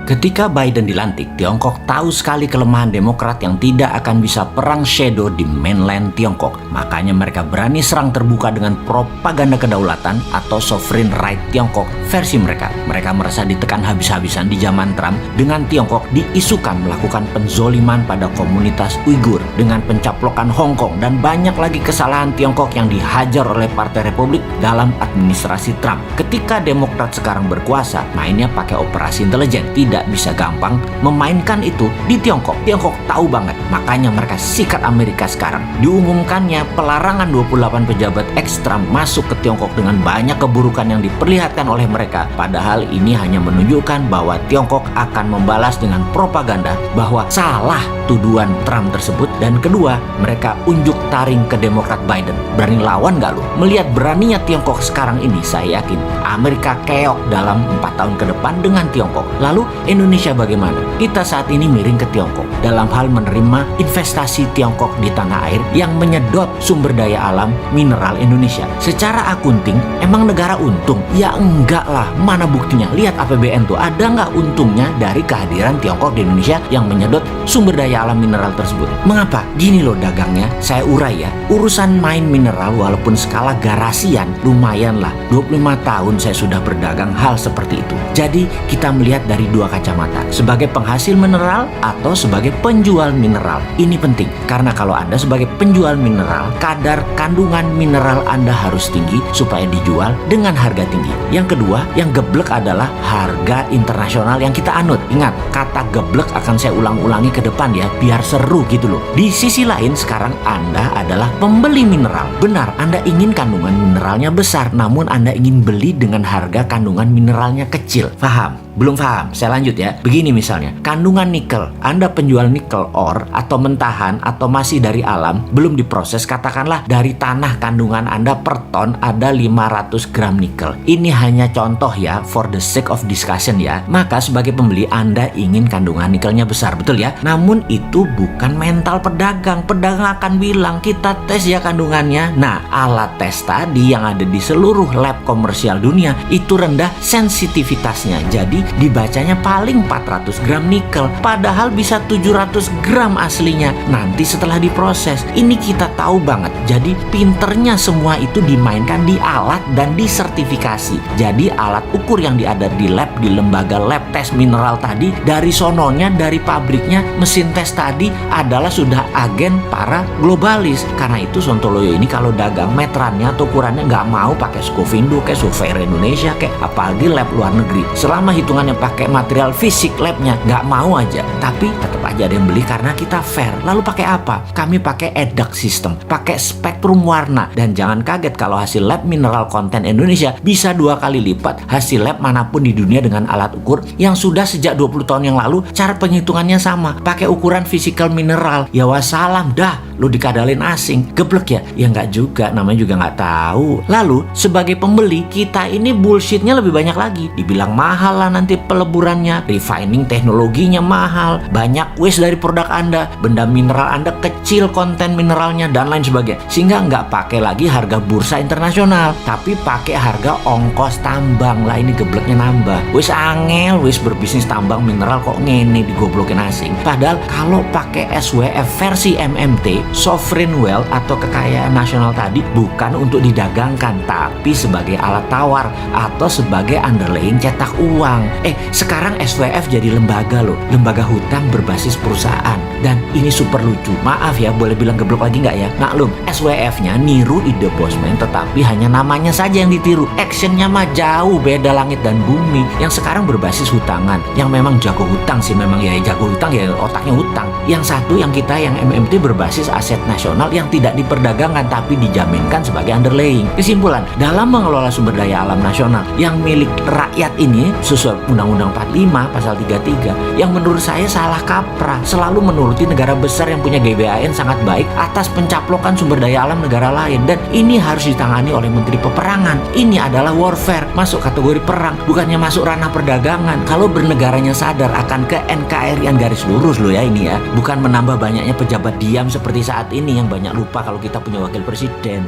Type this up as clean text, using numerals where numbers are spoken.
Ketika Biden dilantik, Tiongkok tahu sekali kelemahan Demokrat yang tidak akan bisa perang shadow di mainland Tiongkok. Makanya mereka berani serang terbuka dengan propaganda kedaulatan atau sovereign right Tiongkok versi mereka. Mereka merasa ditekan habis-habisan di zaman Trump dengan Tiongkok diisukan melakukan penzoliman pada komunitas Uighur dengan pencaplokan Hong Kong dan banyak lagi kesalahan Tiongkok yang dihajar oleh Partai Republik dalam administrasi Trump. Ketika Demokrat sekarang berkuasa, mainnya pakai operasi intelijen. Tidak bisa gampang memainkan itu di Tiongkok. Tiongkok tahu banget, makanya mereka sikat Amerika sekarang. Diumumkannya pelarangan 28 pejabat ex-Trump masuk ke Tiongkok dengan banyak keburukan yang diperlihatkan oleh mereka. Padahal ini hanya menunjukkan bahwa Tiongkok akan membalas dengan propaganda bahwa salah tuduhan Trump tersebut. Dan kedua, mereka unjuk taring ke Demokrat Biden. Berani lawan gak lu? Melihat beraninya Tiongkok sekarang ini, saya yakin Amerika keok dalam 4 tahun ke depan dengan Tiongkok. Lalu Indonesia bagaimana? Kita saat ini miring ke Tiongkok dalam hal menerima investasi Tiongkok di tanah air yang menyedot sumber daya alam mineral Indonesia. Secara akunting, emang negara untung? Ya enggak lah, mana buktinya? Lihat APBN tuh, ada nggak untungnya dari kehadiran Tiongkok di Indonesia yang menyedot sumber daya alam mineral tersebut? Mengapa? Gini loh dagangnya, saya urai ya. Urusan main mineral walaupun skala garasian, lumayan lah. 25 tahun saya sudah berdagang hal seperti itu. Jadi kita melihat dari dua kacamata, sebagai penghasil mineral atau sebagai penjual mineral. Ini penting, karena kalau Anda sebagai penjual mineral, kadar kandungan mineral Anda harus tinggi supaya dijual dengan harga tinggi. Yang kedua, yang geblek adalah harga internasional yang kita anut. Ingat, kata geblek akan saya ulang-ulangi ke depan ya, biar seru gitu loh. Di sisi lain, sekarang Anda adalah pembeli mineral. Benar, Anda ingin kandungan mineralnya besar, namun Anda ingin beli dengan harga kandungan mineralnya kecil. Paham? Belum paham? Saya lanjut ya. Begini misalnya, kandungan nikel, Anda penjual nikel ore atau mentahan atau masih dari alam, belum diproses, katakanlah dari tanah kandungan Anda per ton ada 500 gram nikel. Ini hanya contoh ya, for the sake of discussion ya. Maka sebagai pembeli Anda ingin kandungan nikelnya besar, betul ya? Namun itu bukan mental pedagang. Pedagang akan bilang, kita tes ya kandungannya. Nah, alat tes tadi yang ada di seluruh lab komersial dunia itu rendah sensitivitasnya. Jadi dibacanya paling 400 gram nikel, padahal bisa 700 gram aslinya nanti setelah diproses. Ini kita tahu banget. Jadi pinternya semua itu dimainkan di alat dan disertifikasi. Jadi alat ukur yang ada di lab, di lembaga lab tes mineral tadi, dari sononya, dari pabriknya, mesin tes tadi adalah sudah agen para globalis. Karena itu Sontoloyo ini kalau dagang meterannya atau ukurannya nggak mau pakai Scofindo kayak Surveyor Indonesia kayak apalagi lab luar negeri. Selama hitungannya pakai material fisik labnya, nggak mau aja. Tapi tetap aja ada yang beli karena kita fair. Lalu pakai apa? Kami pakai EDAC system, pakai spektrum warna. Dan jangan kaget kalau hasil lab mineral content Indonesia bisa 2 kali lipat hasil lab manapun di dunia dengan alat ukur yang sudah sejak 20 tahun yang lalu cara penghitungannya sama. Pakai ukuran physical mineral. Ya wassalam dah, lu dikadalin asing. Geblek ya? Ya nggak juga, namanya juga nggak tahu. Lalu sebagai pembeli, kita ini bullshitnya lebih banyak lagi. Dibilang mahal lah nanti peleburannya, refining teknologinya mahal, banyak waste dari produk Anda, benda mineral Anda kecil konten mineralnya dan lain sebagainya. Sehingga nggak pakai lagi harga bursa internasional, tapi pakai harga ongkos tambang. Lah ini gebleknya nambah. Wis angel, wis berbisnis tambang mineral kok ngene digoblokin asing. Padahal kalau pakai SWF versi MMT, sovereign wealth atau kekayaan nasional tadi bukan untuk didagangkan, tapi sebagai alat tawar atau sebagai underlying cetak uang. Sekarang SWF jadi lembaga loh, lembaga hutang berbasis perusahaan. Dan ini super lucu. Maaf ya, boleh bilang geblok lagi nggak ya? Maklum, SWF-nya niru ide Bosman, tetapi hanya namanya saja yang ditiru. Actionnya mah jauh beda langit dan bumi. Yang sekarang berbasis hutangan, yang memang jago hutang sih, memang ya jago hutang ya otaknya hutang. Yang satu yang kita yang MMT berbasis aset nasional yang tidak diperdagangkan tapi dijaminkan sebagai underlying. Kesimpulan, dalam mengelola sumber daya alam nasional yang milik rakyat ini sesuai Undang-Undang 45 pasal 33 yang menurut saya salah kaprah, selalu menuruti negara besar yang punya GBHN sangat baik atas pencaplokan sumber daya alam negara lain. Dan ini harus ditangani oleh Menteri Peperangan. Ini adalah warfare, masuk kategori perang, bukannya masuk ranah perdagangan. Kalau bernegaranya sadar akan ke NKRI-an garis lurus loh ya ini ya, bukan menambah banyaknya pejabat diam seperti saat ini yang banyak lupa kalau kita punya wakil presiden.